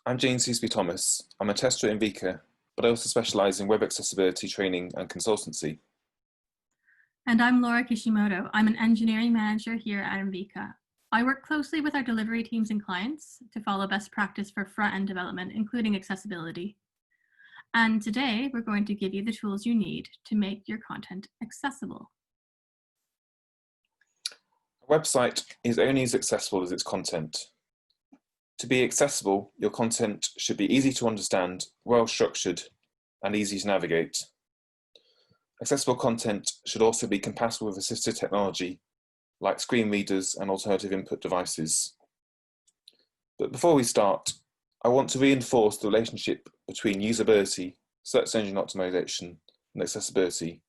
I'm James Thomas. I'm a tester at Invika, but I also specialise in web accessibility training and consultancy. And I'm Laura Kishimoto. I'm an engineering manager here at Invika. I work closely with our delivery teams and clients to follow best practice for front-end development, including accessibility. And today, we're going to give you the tools you need to make your content accessible. A website is only as accessible as its content. To be accessible, your content should be easy to understand, well-structured, and easy to navigate. Accessible content should also be compatible with assistive technology, like screen readers and alternative input devices. But before we start, I want to reinforce the relationship between usability, search engine optimization, and accessibility.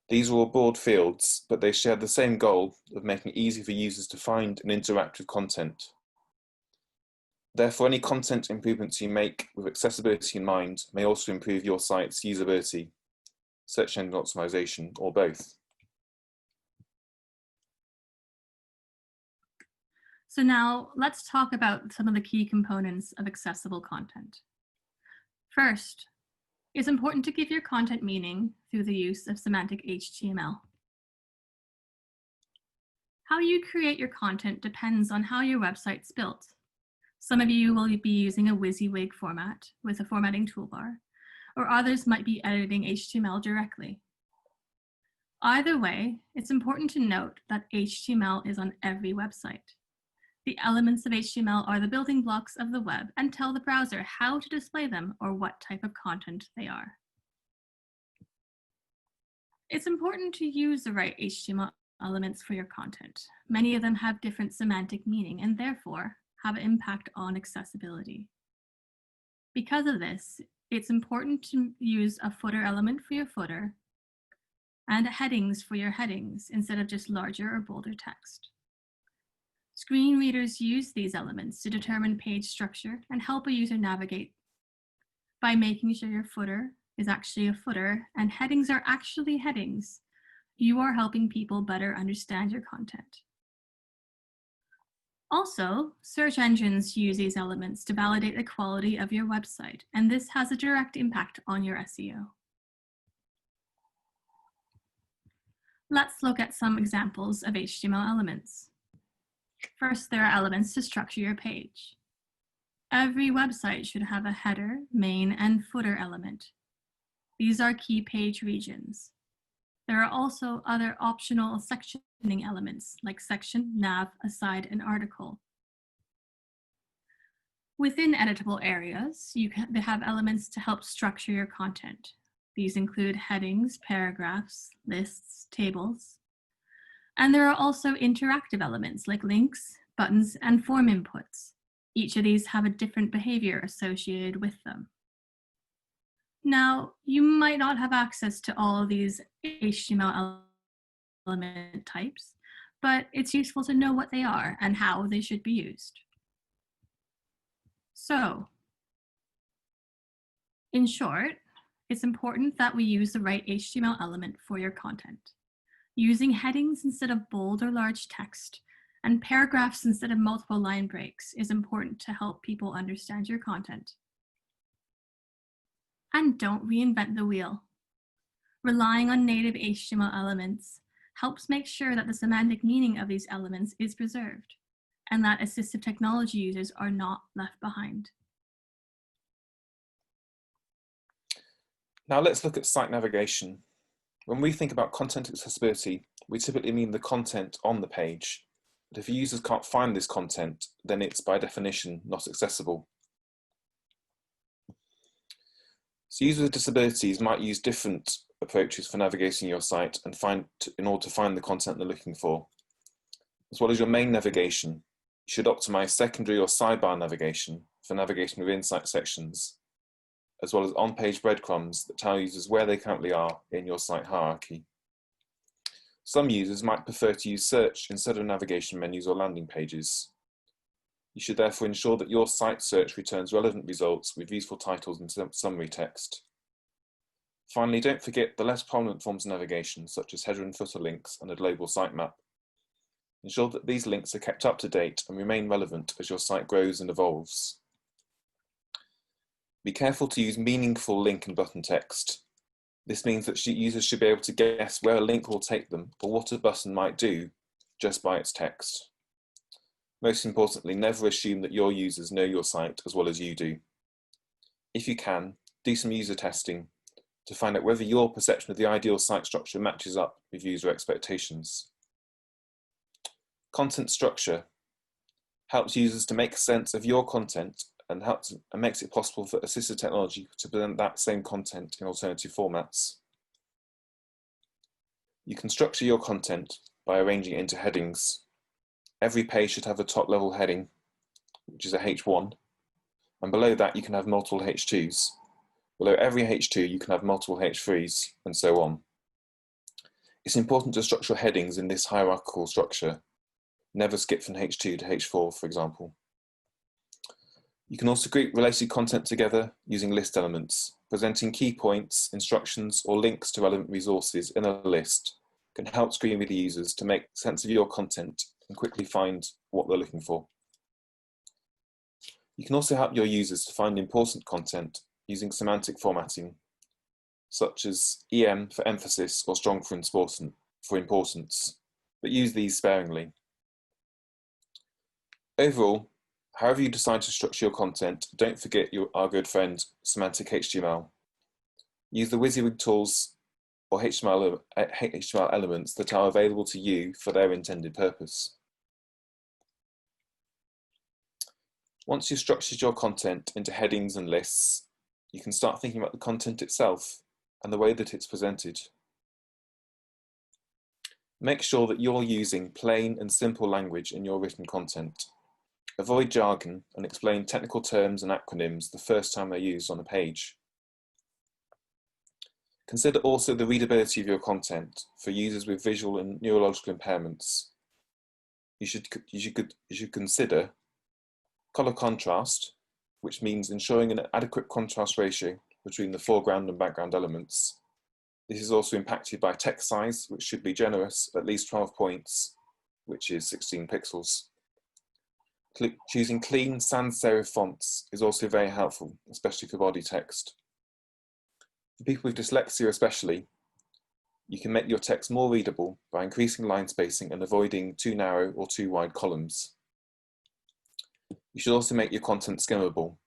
These are all broad fields, but they share the same goal of making it easy for users to find and interact with content. Therefore, any content improvements you make with accessibility in mind may also improve your site's usability, search engine optimization, or both. So now let's talk about some of the key components of accessible content. First, it's important to give your content meaning through the use of semantic HTML. How you create your content depends on how your website's built. Some of you will be using a WYSIWYG format with a formatting toolbar, or others might be editing HTML directly. Either way, it's important to note that HTML is on every website. The elements of HTML are the building blocks of the web and tell the browser how to display them or what type of content they are. It's important to use the right HTML elements for your content. Many of them have different semantic meaning and therefore have an impact on accessibility. Because of this, it's important to use a footer element for your footer and headings for your headings instead of just larger or bolder text. Screen readers use these elements to determine page structure and help a user navigate by making sure your footer is actually a footer and headings are actually headings. You are helping people better understand your content. Also, search engines use these elements to validate the quality of your website, and this has a direct impact on your SEO. Let's look at some examples of HTML elements. First, there are elements to structure your page. Every website should have a header, main, and footer element. These are key page regions. There are also other optional sectioning elements like section, nav, aside, and article. Within editable areas, you can have elements to help structure your content. These include headings, paragraphs, lists, tables. And there are also interactive elements like links, buttons, and form inputs. Each of these have a different behavior associated with them. Now, you might not have access to all of these HTML element types, but it's useful to know what they are and how they should be used. So, in short, it's important that we use the right HTML element for your content. Using headings instead of bold or large text and paragraphs instead of multiple line breaks is important to help people understand your content. And don't reinvent the wheel. Relying on native HTML elements helps make sure that the semantic meaning of these elements is preserved and that assistive technology users are not left behind. Now let's look at site navigation. When we think about content accessibility, we typically mean the content on the page. But if users can't find this content, then it's by definition not accessible. So users with disabilities might use different approaches for navigating your site and in order to find the content they're looking for. As well as your main navigation, you should optimize secondary or sidebar navigation for navigation within site sections, as well as on-page breadcrumbs that tell users where they currently are in your site hierarchy. Some users might prefer to use search instead of navigation menus or landing pages. You should therefore ensure that your site search returns relevant results with useful titles and summary text. Finally, don't forget the less prominent forms of navigation, such as header and footer links and a global sitemap. Ensure that these links are kept up to date and remain relevant as your site grows and evolves. Be careful to use meaningful link and button text. This means that users should be able to guess where a link will take them or what a button might do just by its text. Most importantly, never assume that your users know your site as well as you do. If you can, do some user testing to find out whether your perception of the ideal site structure matches up with user expectations. Content structure helps users to make sense of your content and makes it possible for assistive technology to present that same content in alternative formats. You can structure your content by arranging it into headings. Every page should have a top-level heading, which is a H1, and below that you can have multiple H2s. Below every H2 you can have multiple H3s, and so on. It's important to structure headings in this hierarchical structure. Never skip from H2 to H4, for example. You can also group related content together using list elements. Presenting key points, instructions, or links to relevant resources in a list can help screen reader users to make sense of your content and quickly find what they're looking for. You can also help your users to find important content using semantic formatting, such as EM for emphasis or strong for importance, but use these sparingly. Overall, however you decide to structure your content, don't forget our good friend, semantic HTML. Use the WYSIWYG tools or HTML elements that are available to you for their intended purpose. Once you've structured your content into headings and lists, you can start thinking about the content itself and the way that it's presented. Make sure that you're using plain and simple language in your written content. Avoid jargon and explain technical terms and acronyms the first time they're used on a page. Consider also the readability of your content for users with visual and neurological impairments. You should consider color contrast, which means ensuring an adequate contrast ratio between the foreground and background elements. This is also impacted by text size, which should be generous, at least 12 points, which is 16 pixels. Choosing clean sans serif fonts is also very helpful, especially for body text. For people with dyslexia especially, you can make your text more readable by increasing line spacing and avoiding too narrow or too wide columns. You should also make your content skimmable.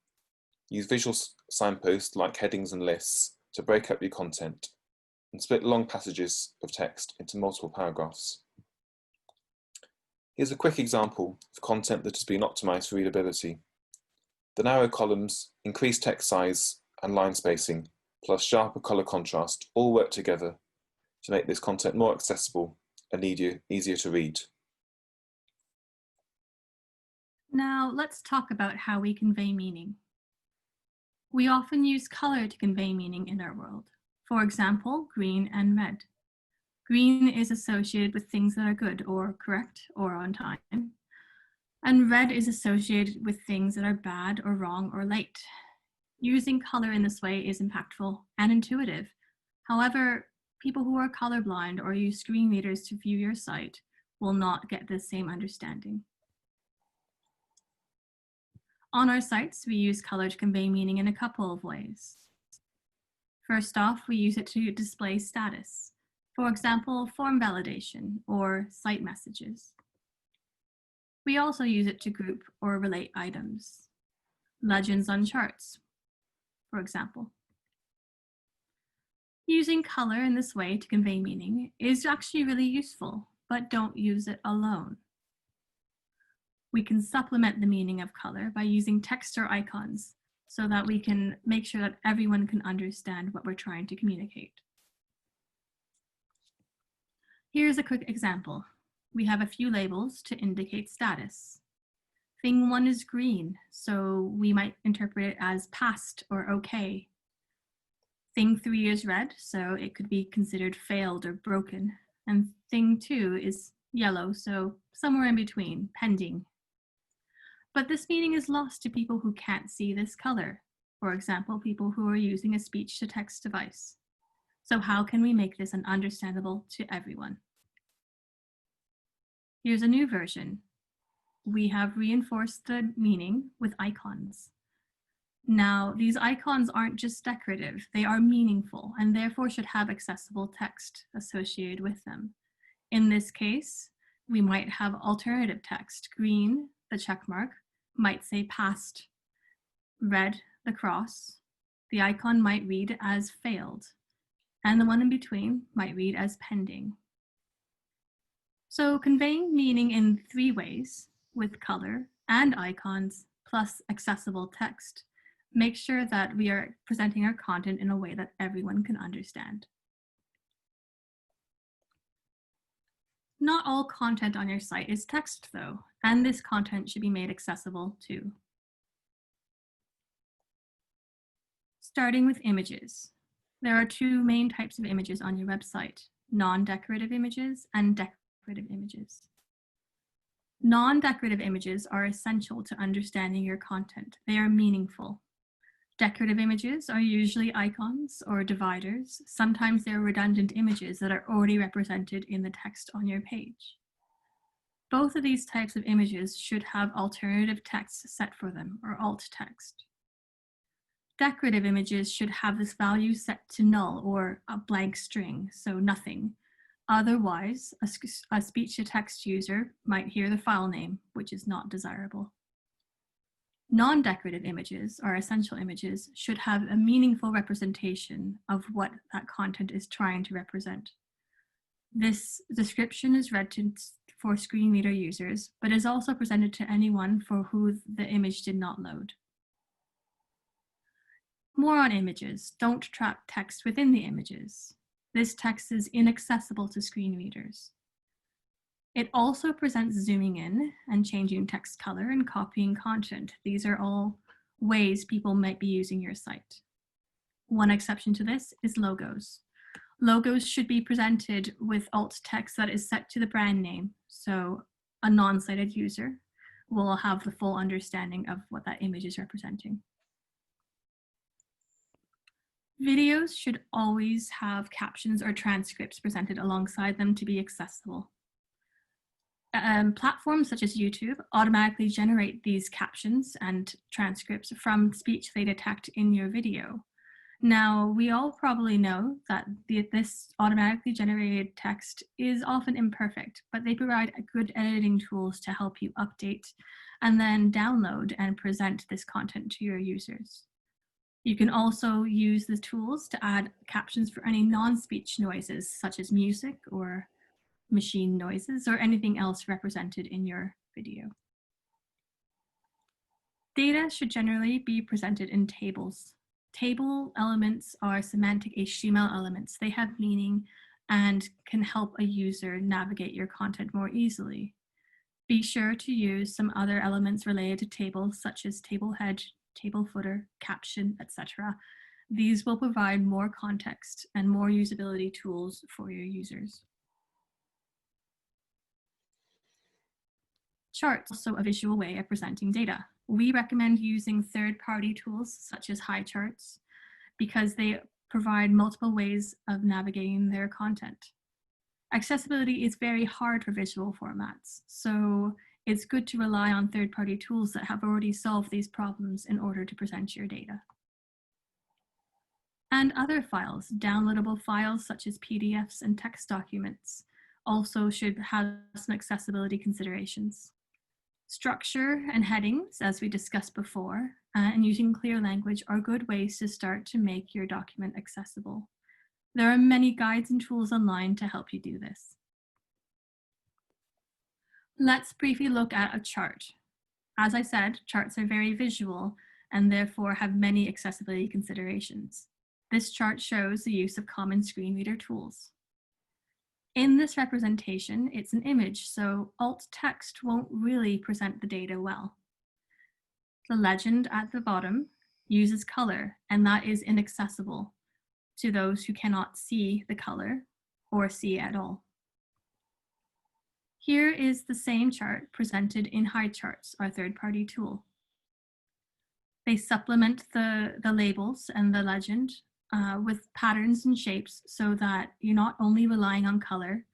Use visual signposts like headings and lists to break up your content and split long passages of text into multiple paragraphs. Here's a quick example of content that has been optimized for readability. The narrow columns, increased text size and line spacing, plus sharper color contrast all work together to make this content more accessible and easier to read. Now let's talk about how we convey meaning. We often use color to convey meaning in our world. For example, green and red. Green is associated with things that are good or correct or on time. And red is associated with things that are bad or wrong or late. Using color in this way is impactful and intuitive. However, people who are colorblind or use screen readers to view your site will not get the same understanding. On our sites, we use color to convey meaning in a couple of ways. First off, we use it to display status. For example, form validation or site messages. We also use it to group or relate items. Legends on charts, for example. Using color in this way to convey meaning is actually really useful, but don't use it alone. We can supplement the meaning of color by using text or icons so that we can make sure that everyone can understand what we're trying to communicate. Here's a quick example. We have a few labels to indicate status. Thing 1 is green, so we might interpret it as passed or okay. Thing 3 is red, so it could be considered failed or broken. And thing 2 is yellow, so somewhere in between, pending. But this meaning is lost to people who can't see this color. For example, people who are using a speech-to-text device. So how can we make this understandable to everyone? Here's a new version. We have reinforced the meaning with icons. Now, these icons aren't just decorative, they are meaningful and therefore should have accessible text associated with them. In this case, we might have alternative text. Green, the check mark, might say passed. Red, the cross. The icon might read as failed, and the one in between might read as pending. So conveying meaning in 3 ways, with color and icons, plus accessible text, make sure that we are presenting our content in a way that everyone can understand. Not all content on your site is text though, and this content should be made accessible too. Starting with images. There are 2 main types of images on your website, non-decorative images and decorative images. Non-decorative images are essential to understanding your content. They are meaningful. Decorative images are usually icons or dividers. Sometimes they're redundant images that are already represented in the text on your page. Both of these types of images should have alternative text set for them, or alt text. Decorative images should have this value set to null or a blank string, so nothing. Otherwise, a speech-to-text user might hear the file name, which is not desirable. Non-decorative images, or essential images, should have a meaningful representation of what that content is trying to represent. This description is read for screen reader users, but is also presented to anyone for who the image did not load. More on images. Don't trap text within the images. This text is inaccessible to screen readers. It also presents zooming in and changing text color and copying content. These are all ways people might be using your site. One exception to this is logos. Logos should be presented with alt text that is set to the brand name, so a non-sighted user will have the full understanding of what that image is representing. Videos should always have captions or transcripts presented alongside them to be accessible. Platforms such as YouTube automatically generate these captions and transcripts from speech they detect in your video. Now, we all probably know that this automatically generated text is often imperfect, but they provide good editing tools to help you update and then download and present this content to your users. You can also use the tools to add captions for any non-speech noises, such as music or machine noises or anything else represented in your video. Data should generally be presented in tables. Table elements are semantic HTML elements. They have meaning and can help a user navigate your content more easily. Be sure to use some other elements related to tables, such as table head, table footer, caption, etc. These will provide more context and more usability tools for your users. Charts are also a visual way of presenting data. We recommend using third-party tools such as HighCharts because they provide multiple ways of navigating their content. Accessibility is very hard for visual formats, so it's good to rely on third-party tools that have already solved these problems in order to present your data. And other files, downloadable files such as PDFs and text documents, also should have some accessibility considerations. Structure and headings, as we discussed before, and using clear language are good ways to start to make your document accessible. There are many guides and tools online to help you do this. Let's briefly look at a chart. As I said, charts are very visual and therefore have many accessibility considerations. This chart shows the use of common screen reader tools. In this representation, it's an image, so alt text won't really present the data well. The legend at the bottom uses color, and that is inaccessible to those who cannot see the color or see at all. Here is the same chart presented in HighCharts, our third-party tool. They supplement the labels and the legend with patterns and shapes so that you're not only relying on color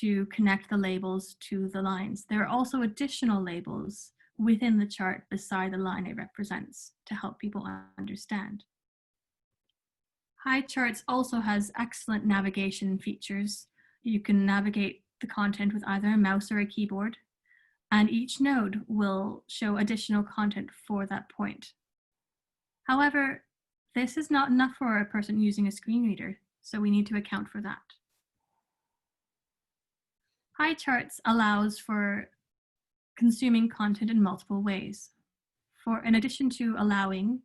to connect the labels to the lines. There are also additional labels within the chart beside the line it represents to help people understand. High charts also has excellent navigation features. You can navigate the content with either a mouse or a keyboard, and each node will show additional content for that point. However, this is not enough for a person using a screen reader, so we need to account for that. High charts allows for consuming content in multiple ways. In addition to allowing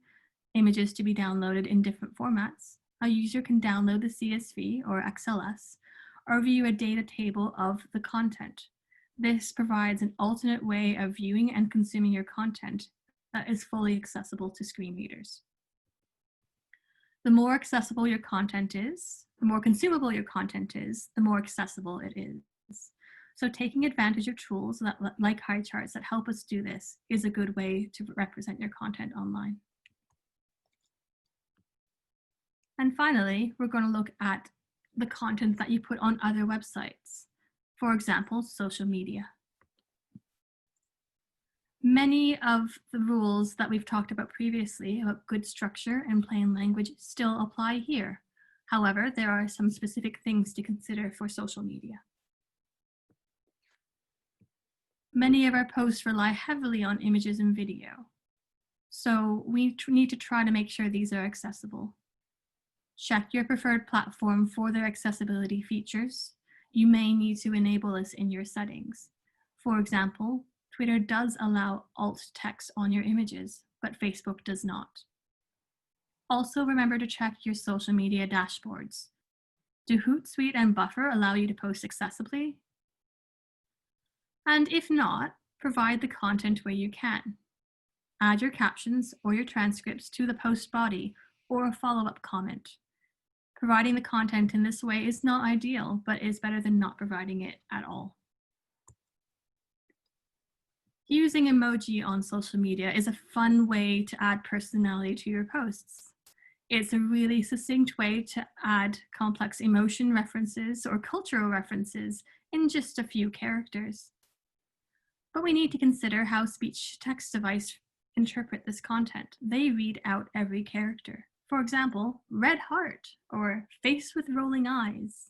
images to be downloaded in different formats, a user can download the CSV or XLS or view a data table of the content. This provides an alternate way of viewing and consuming your content that is fully accessible to screen readers. The more accessible your content is, the more consumable your content is, the more accessible it is. So taking advantage of tools like high charts that help us do this is a good way to represent your content online. And finally, we're going to look at the content that you put on other websites. For example, social media. Many of the rules that we've talked about previously about good structure and plain language still apply here. However, there are some specific things to consider for social media. Many of our posts rely heavily on images and video. So we need to try to make sure these are accessible. Check your preferred platform for their accessibility features. You may need to enable this in your settings. For example, Twitter does allow alt text on your images, but Facebook does not. Also, remember to check your social media dashboards. Do Hootsuite and Buffer allow you to post accessibly? And if not, provide the content where you can. Add your captions or your transcripts to the post body or a follow-up comment. Providing the content in this way is not ideal, but is better than not providing it at all. Using emoji on social media is a fun way to add personality to your posts. It's a really succinct way to add complex emotion references or cultural references in just a few characters. But we need to consider how speech-to-text devices interpret this content. They read out every character. For example, red heart or face with rolling eyes.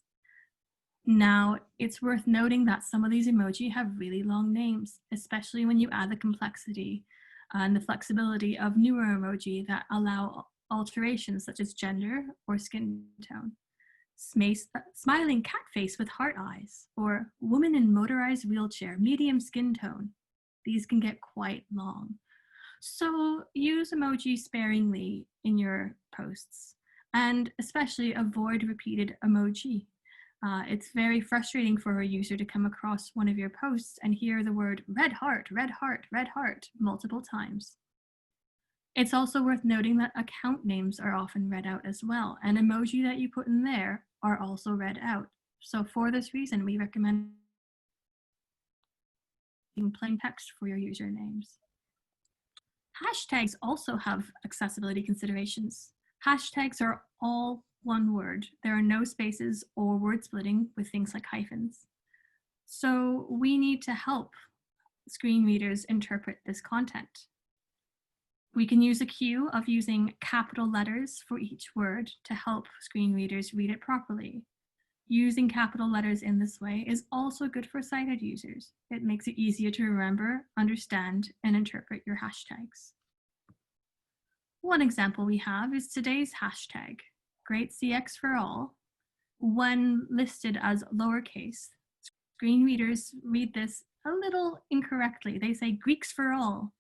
Now, it's worth noting that some of these emoji have really long names, especially when you add the complexity and the flexibility of newer emoji that allow alterations such as gender or skin tone. Smiling cat face with heart eyes, or woman in motorized wheelchair, medium skin tone. These can get quite long. So use emoji sparingly in your posts, and especially avoid repeated emoji. It's very frustrating for a user to come across one of your posts and hear the word red heart, red heart, red heart multiple times. It's also worth noting that account names are often read out as well, and emoji that you put in there are also read out. So for this reason, we recommend plain text for your usernames. Hashtags also have accessibility considerations. Hashtags are all one word. There are no spaces or word splitting with things like hyphens. So we need to help screen readers interpret this content. We can use a cue of using capital letters for each word to help screen readers read it properly. Using capital letters in this way is also good for sighted users. It makes it easier to remember, understand, and interpret your hashtags. One example we have is today's hashtag, GreatCX for all. When listed as lowercase, screen readers read this a little incorrectly. They say Greeks for all.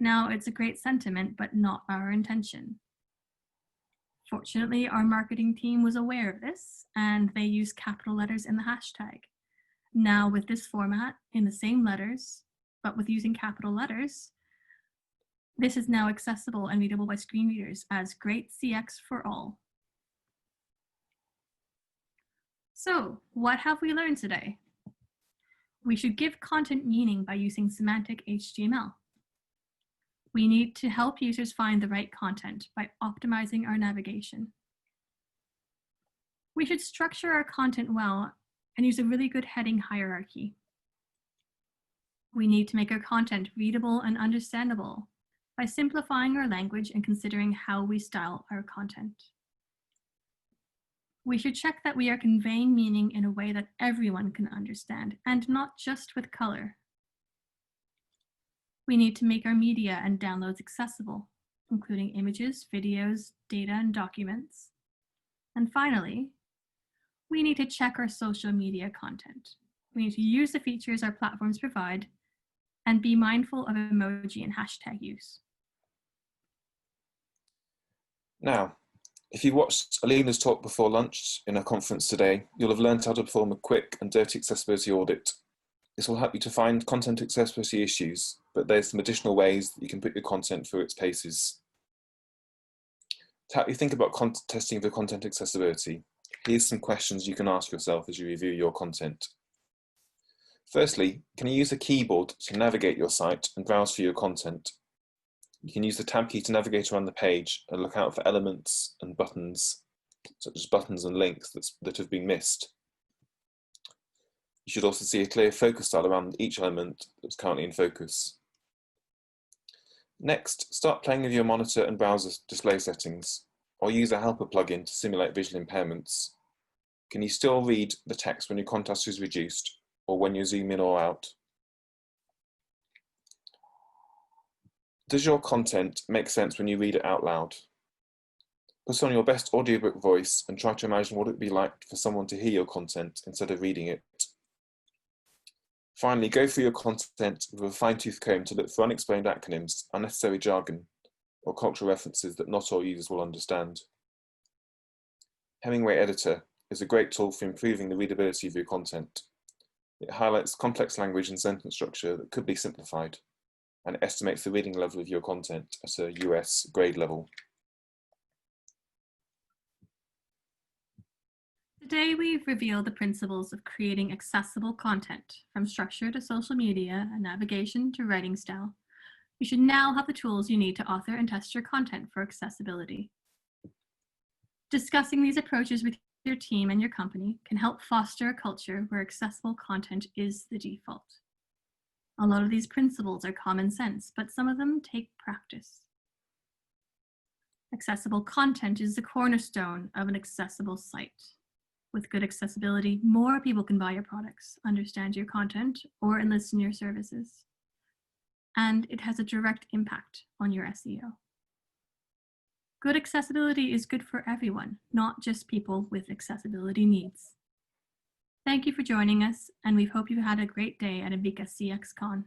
Now, it's a great sentiment, but not our intention. Fortunately, our marketing team was aware of this, and they used capital letters in the hashtag. Now, with this format, in the same letters, but with using capital letters, this is now accessible and readable by screen readers as GreatCX for all. So, what have we learned today? We should give content meaning by using semantic HTML. We need to help users find the right content by optimizing our navigation. We should structure our content well and use a really good heading hierarchy. We need to make our content readable and understandable by simplifying our language and considering how we style our content. We should check that we are conveying meaning in a way that everyone can understand and not just with color. We need to make our media and downloads accessible, including images, videos, data, and documents. And finally, we need to check our social media content. We need to use the features our platforms provide and be mindful of emoji and hashtag use. Now, if you watched Alina's talk before lunch in a conference today, you'll have learned how to perform a quick and dirty accessibility audit. This will help you to find content accessibility issues, but there's some additional ways that you can put your content through its paces. To help you think about testing for content accessibility, here's some questions you can ask yourself as you review your content. Firstly, can you use a keyboard to navigate your site and browse for your content? You can use the tab key to navigate around the page and look out for elements and buttons, such as buttons and links that have been missed. You should also see a clear focus style around each element that's currently in focus. Next, start playing with your monitor and browser display settings, or use a helper plugin to simulate visual impairments. Can you still read the text when your contrast is reduced, or when you zoom in or out? Does your content make sense when you read it out loud? Put on your best audiobook voice and try to imagine what it would be like for someone to hear your content instead of reading it. Finally, go through your content with a fine-tooth comb to look for unexplained acronyms, unnecessary jargon, or cultural references that not all users will understand. Hemingway Editor is a great tool for improving the readability of your content. It highlights complex language and sentence structure that could be simplified, and estimates the reading level of your content at a US grade level. Today, we've revealed the principles of creating accessible content, from structure to social media and navigation to writing style. You should now have the tools you need to author and test your content for accessibility. Discussing these approaches with your team and your company can help foster a culture where accessible content is the default. A lot of these principles are common sense, but some of them take practice. Accessible content is the cornerstone of an accessible site. With good accessibility, more people can buy your products, understand your content, or enlist in your services. And it has a direct impact on your SEO. Good accessibility is good for everyone, not just people with accessibility needs. Thank you for joining us, and we hope you had a great day at Ambika CXCon.